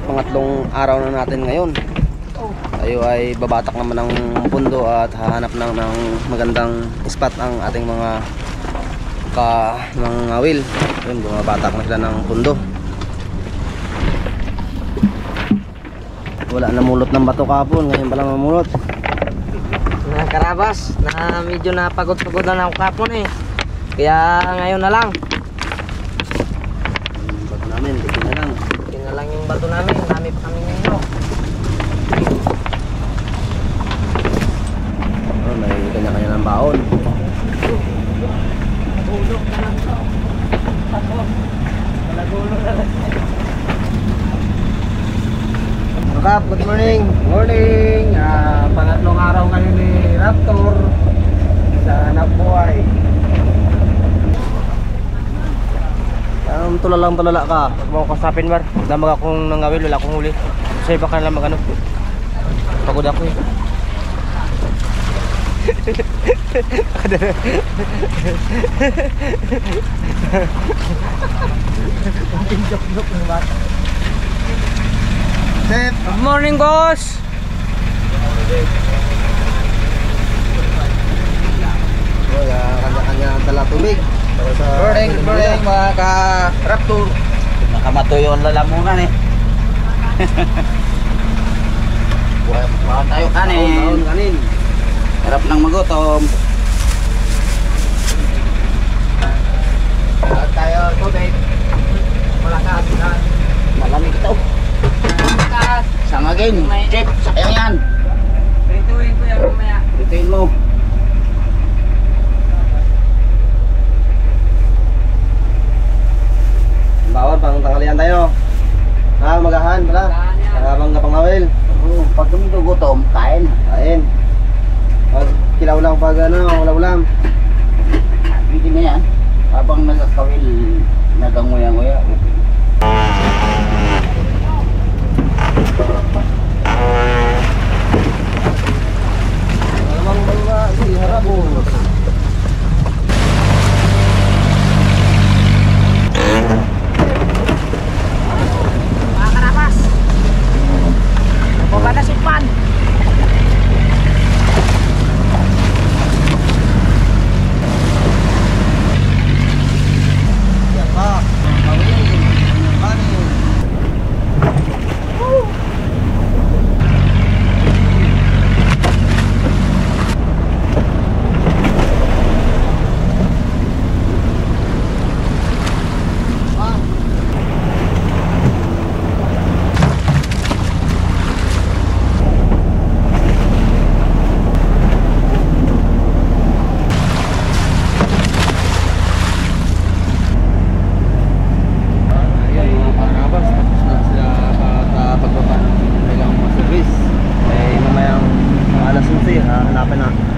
pangatlong araw na natin ngayon. Tayo ay babatak naman ng pundo at hahanap ng magandang spot ang ating mga will. Ayun, bumabatak na sila ng pundo. Wala namulot ng bato kapon, ngayon pala mamulot. Na karabas, na medyo napagod-pagod na ako kapon eh. Kaya ngayon na lang. Bato namin, bikin na lang. Bikin na lang yung bato namin, dami pa kami nino. Oh, may kanya-kanya ng baon. Malagulog na lang ito. Malagulog na lang. Kap, good morning. Morning! Pangatlong araw ngayon ni Raptor sa hanap buhay. Tulala ka. Huwag mo kasapin bar. Damag akong nangawil, wala akong huli. Sa'yo baka lang mag-ano. Pagod ako eh. Good morning, boss! Wala, kanya-kanya ang tala tubig. Morning mga ka-Raptor. Nakamatuyo ang lalamunan eh. Buhay tayo kanin. Kanin. Harap ng magutom. Tayo tubig. Malakas na. Malamig ito. Sangagin. Chip, sayang yan. Prituin ko yan mamaya. Bitin mo. Bawon, pang tanghalian tayo. Magahan pala. Habang kapangawil. Pag gutom, kain. Kain. Pag kilaw lang pag wala ulam. Pwede na yan. Habang nagkakawil, naganguya-nguya. Alamang bangga si Harabon. Mga karabas! Huwag ka na sipan!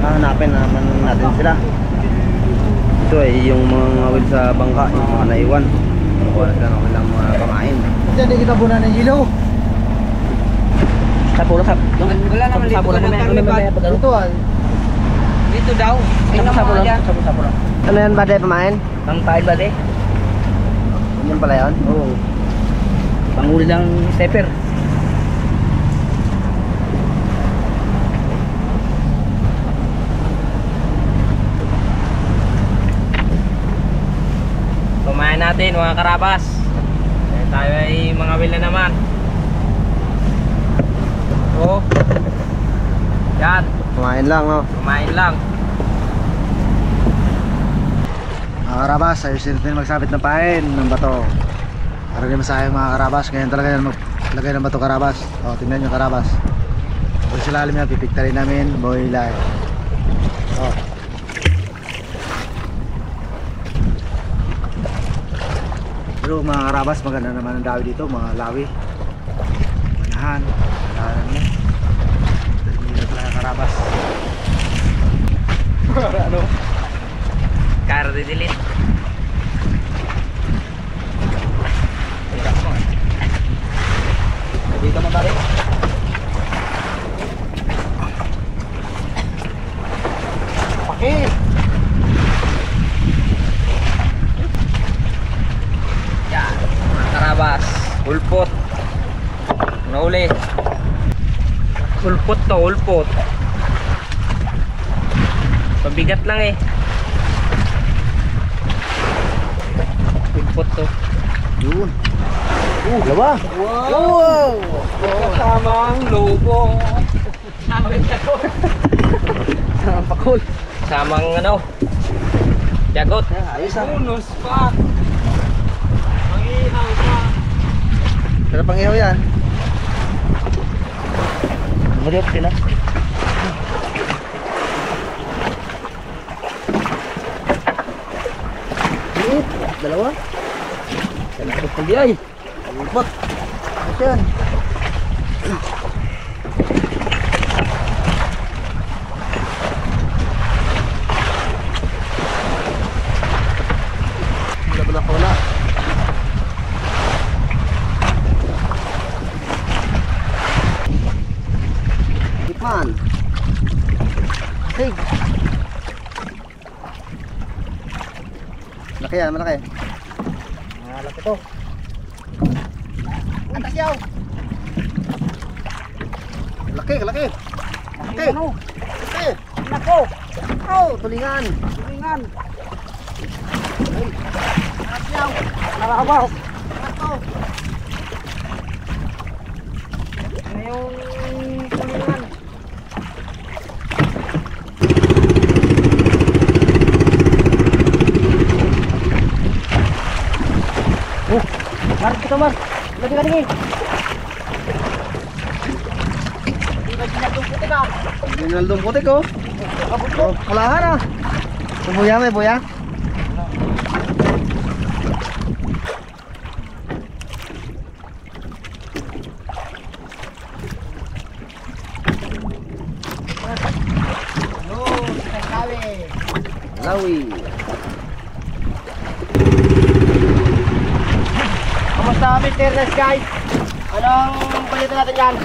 Hahanapin naman natin sila. Ito ay yung mga ngawil sa bangka, yung mga naiwan. Nakuha na sila ng kanilang mga pamain. Diyan di kita bunan ng ilaw. Wala naman dito ka ng paglipad. Ito Dito daw. Tingnan mo dyan. Ano yan ba dahil pamain? Ang pain ba de? Yan pala yun? Oo. Panguli lang stepper. Kumain natin mga karabas. Tayo ay mga will na naman. Oh. Yan. Kumain lang, no? Kumain lang. Mga karabas, ayos din magsabit ng pain ng bato. Para di masayang mga karabas. Ngayon talaga yan maglagay ng bato karabas. O, tingnan nyo karabas. Pag sa lalim yan, pipiktarin namin. Boy live. O. Pero mga karabas, maganda naman ang dawi dito. Mga lawi. Manahan. Manahan niya. Dito talaga karabas. Ano? Kara de delete. Dito mo tayo. Pakit! Yan, mga karabas, pulpot. Nauli. Ulpot to, ulpot. Pabigat lang eh. Ulpot to. Yun. Lawa. Wow! Kasamang lobo. Ang pakul. Samang ano? Jagot. Ayos ah. Bonus pa. Mangihaw pa. Pero pang ihaw yan. Mariop din ah. Dalawa. Kalapot na di ay. Ulpot. Ayos yan. Wala pa wala. Ipan. Sig. Malaki yan, malaki. Malaki to. Antas yaw. Laki, laki. Laki. Laki. Nako. Oh, tulingan. Tulingan. Antas yaw. Nakakabas. Nako. Ano yung tulingan? Mar, kita Mar. Lagi ka dingin. Ginaldong putik oh. Oh, kulahan ah. Buya may buya. Lawi. Kamusta Mr. Nice guys? Anong palitan natin yan?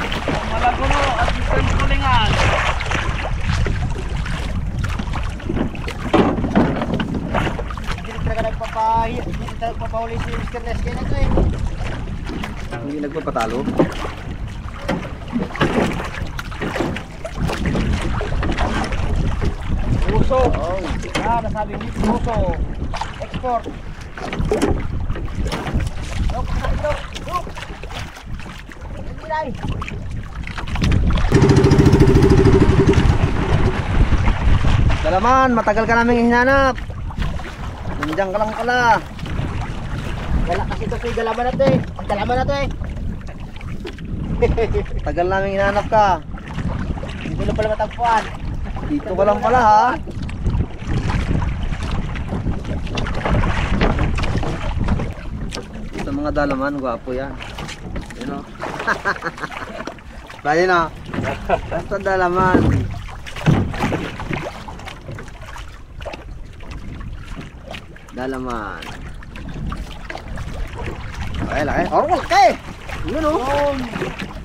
Malaguno at isang kulingan. Hindi talaga nagpapahuli si Mr. Nice kaya na ito eh. Hindi nagpapatalo. Puso. Oh. Ah, nasabi ni puso. Export. Look, look, look. Hindi. Dalaman, matagal ka namin hinanap. Nandiyan ka lang pala. Wala kasi ito sa dalaman na ito eh. Ang dalaman na ito eh. Tagal namin hinanap ka. Hindi ko na pala matagpuan. Dito ka lang pala ha. Sa mga dalaman, gwapo yan. Yun o. Bayo na. Basta dalaman. Dalaman. Laki, laki. Oh, laki! Yun o. Yun.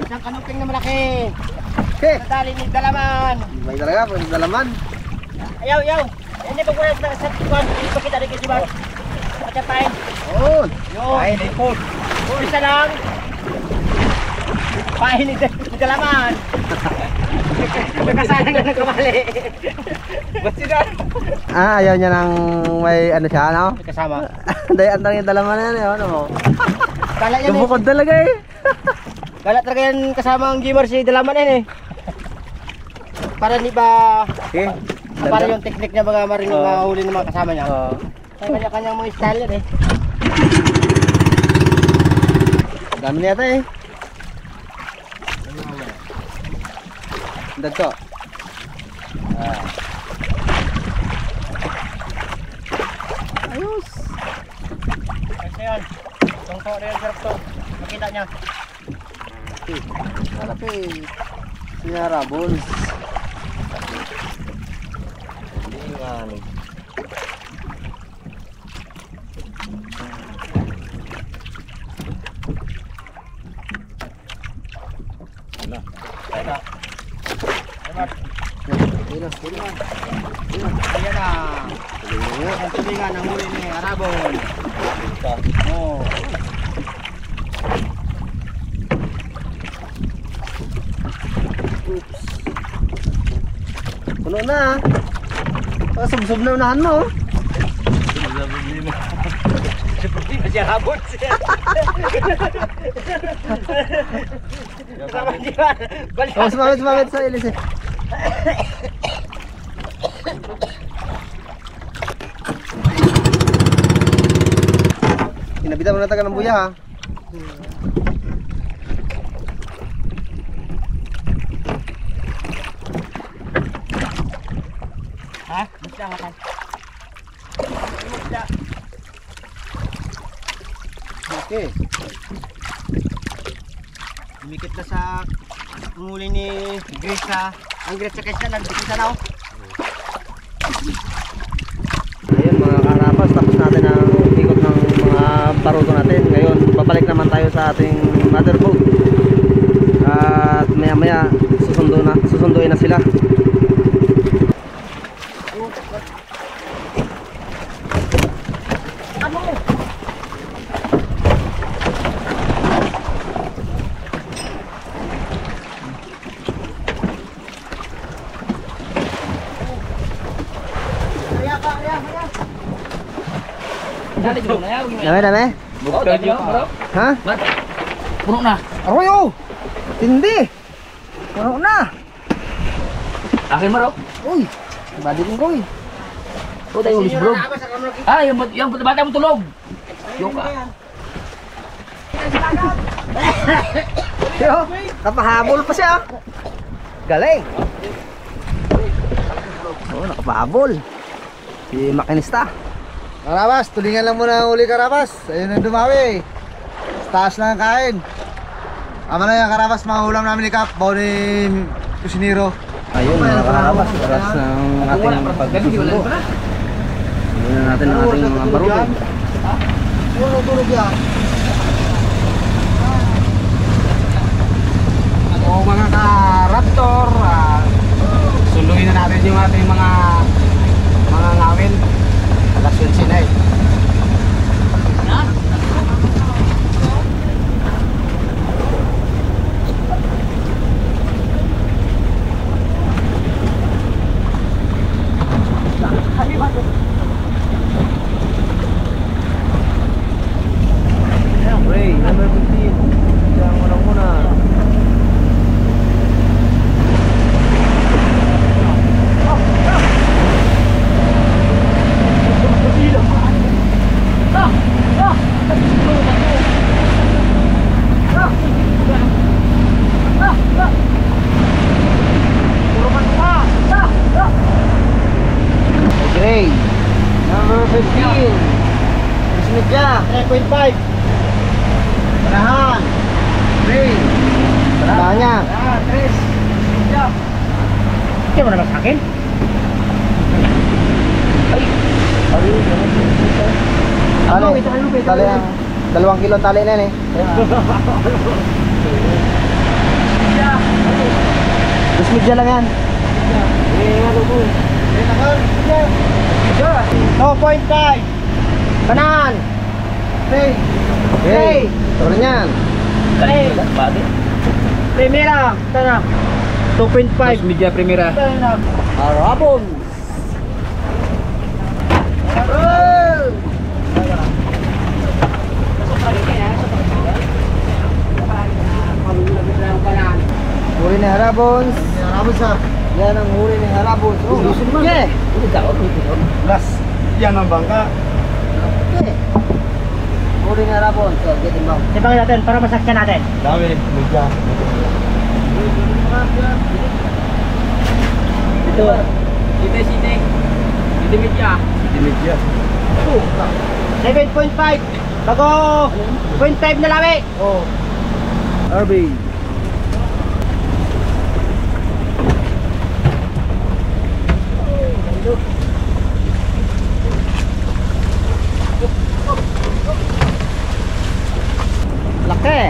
Isang kanuping na malaki. Okay. Nadali ni dalaman. May talaga, pwede dalaman. Ayaw, ayaw. Hindi pa kuya sa tuwan. Hindi pa kita rin kasi ba? Pacapain. Oh. Yun. Pahin, ipod. O isa lang. Pahin ni dalaman. Nagkasayang na nagkamali. Ba't sila? Ah, ayaw niya ng may ano siya, no? May kasama. Dahil antang yung dalaman na yan, eh, ano mo? Kala yan eh. Lumukod talaga eh. Kala talaga yan kasama ang Gmar si dalaman yan eh. Para di ba... Okay. Para yung technique niya baga marinig mahuli ng mga kasama niya. Oo. Kaya kanya-kanyang mga style yan eh. Dami niya ito eh. Dito. Ayos! Kasi yan. Tungkol rin yung to. Makita niya. Malaki. Sinarabol. Ayan na. Ang tulingan ang huli ni Arabon. Oh. Puno na. Subsob na unahan mo. Seperti masih habut. Oh, sumabit sa ilis eh. Inabitan mo na taga ng buya ha. Ha? Basta ka. Okay. Dumikit na sa huli ni Grace sa ang Grace sa kesa nandito sa naw. Ayun mga karapas, tapos natin ang ikot ng mga baruto natin. Ngayon, babalik naman tayo sa ating mother boat. At maya maya susunduin na sila. Dami. Ha? Puno na. Aroy oh! Tindi! Puno na! Akin maro. Uy! Badi din ko eh. O tayo ulis bro. Ah, yung bata mo tulog. Yung ka. Yo, nakapahabol pa siya. Galing. Oh, nakapahabol. Si makinista. Karabas, tulingan lang muna ang uli Karabas. Ayun ang dumawi. Taas lang ang kain. Ama na yan Karabas, mga ulam namin ni Kap. Bawa ni Kusinero. Ayun mga karabas, oras ng ating pagsusundo. Hindi na natin ang ating mga baruto. Tulog yan. O mga ka-raptor, sunduin na natin yung ating mga ngawin. Alas 11 na eh. Ray, number 15. Diyan mo lang muna. Ray, number 15. Ismidya. 3.5. Panahan. Ray. Tanya. Tres. Kaya mo naman sa akin? Tali ang 2 kilo tali na yan eh. Ismidya lang yan. 2.5. Kanan! Ray. Ray. Toro niyan. Kaya! Primera! Tana! 2.5 media primera. Arabon! Huli ni Harabons. Karabas ha. Yan ang huli ni Harabons. Oh, yeah. Plus. Yan ang bangka. Huli ni Harabons. So, get him out. Sibangin natin para masakyan natin. Dami. Media. Ito. Site. Ito media. Media. 7.5. Bago 0.5 na lawi. Oh. RB. Laki.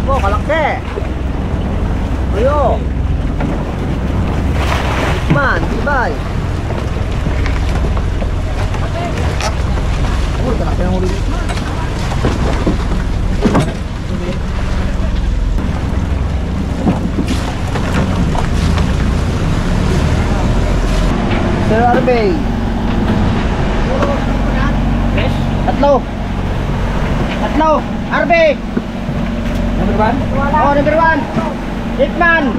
Oh, kalaki. Ayo. Man, ibay. Oh, kalaki ng ulit. Number Arbe. Tatlo. Arbe. Number 1. Oh, number 1. Hitman.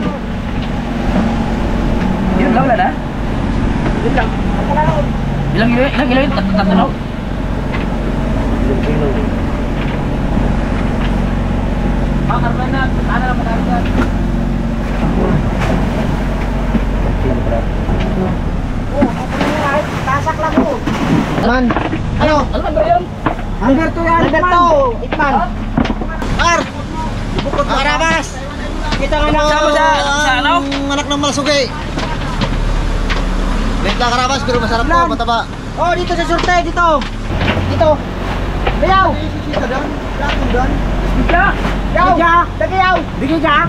Yun lang na. Yun lang. Ilang kilo yun? Tatlo. Karban na. Ano lang matargan? Tasak lang mo. Man. Ano? Ano ba yun? Number 2 yan. Number 2. Hitman. Ar. Karabas. Kita nga na. Sama sa ano? Anak ng malasugi. Late lang karabas pero masarap to, mataba. Oh, dito sa surte, dito. Dito. Bayaw. Bigla. Yaw. Tagayaw. Bigya.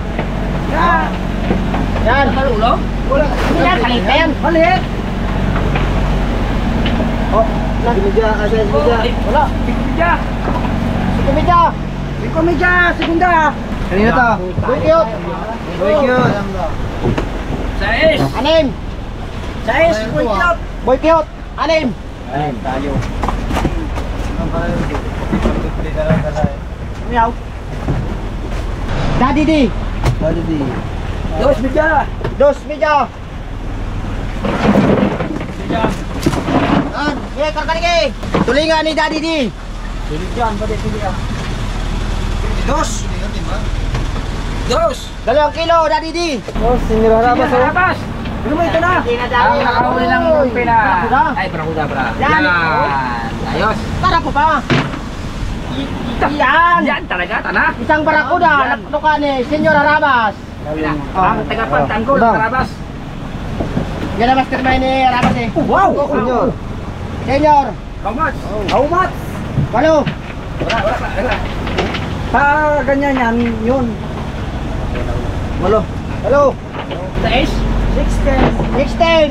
Yan. Malulo? Hindi yan, kalit na yan. Malit. Oh, Bigya, asay bigya. wala. Bigla. Si Komedya, segunda. Kanina to. Boy cute. Boy cute. Sais. Anim. Sais. Boy cute. Boy cute. Anim. Ayun, tayo. Meow. Daddy D. Daddy D. Dos bigla. Dos media. Yan, karkanike. Tulingan ni Daddy D. Dos. 2 kilo, Daddy D. Oh, sinira harabas oh. Harabas. Ano mo ito na? Ang nakahuli ng pila. Ay, barakuda bra. Yan. Ayos. Para po pa. Yan. Yan talaga, tana. Isang barakuda, nakluka ni Senyor Arabas. Ang tagapagtanggol ng Harabas. Yan ang mastermind ni Arabas eh. Wow. Senyor. Senyor. How much? How much? Walo. Wala. Ganyan yan, yun. Malo. Hello. Sais. 16.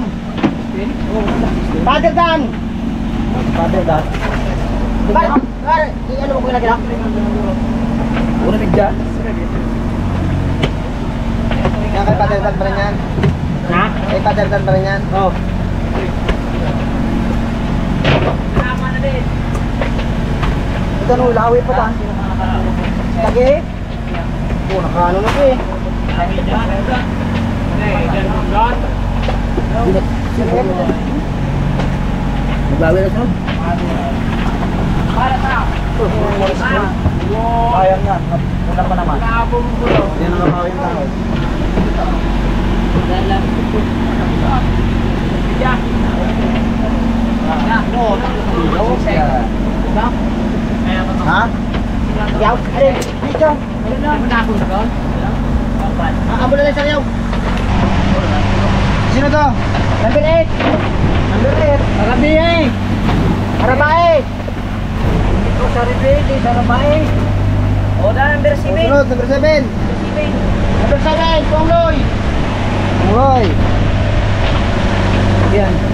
Father Dan. Father dad. Ano mo ko lagi lang? Una bigla. Yan kay Father dad pa rin yan. Ha? Kay Father dad pa rin yan. Oh. Ito no, lawi pa ba? Lagi? Oh, nakano na ko eh. Maglawi na sunod. Sayang yan. Una pa naman. Yan ang nakawin na. Ha? Yaw, alin, dito. Amo na lang sa yaw. Sino to? Number 8. Number 8. Arabiye. Arabae. Ito sa Ribede, sa Arabae. O da, number 7. Sunod, number 7. Number 7, Pongloy. Uloy. Yan.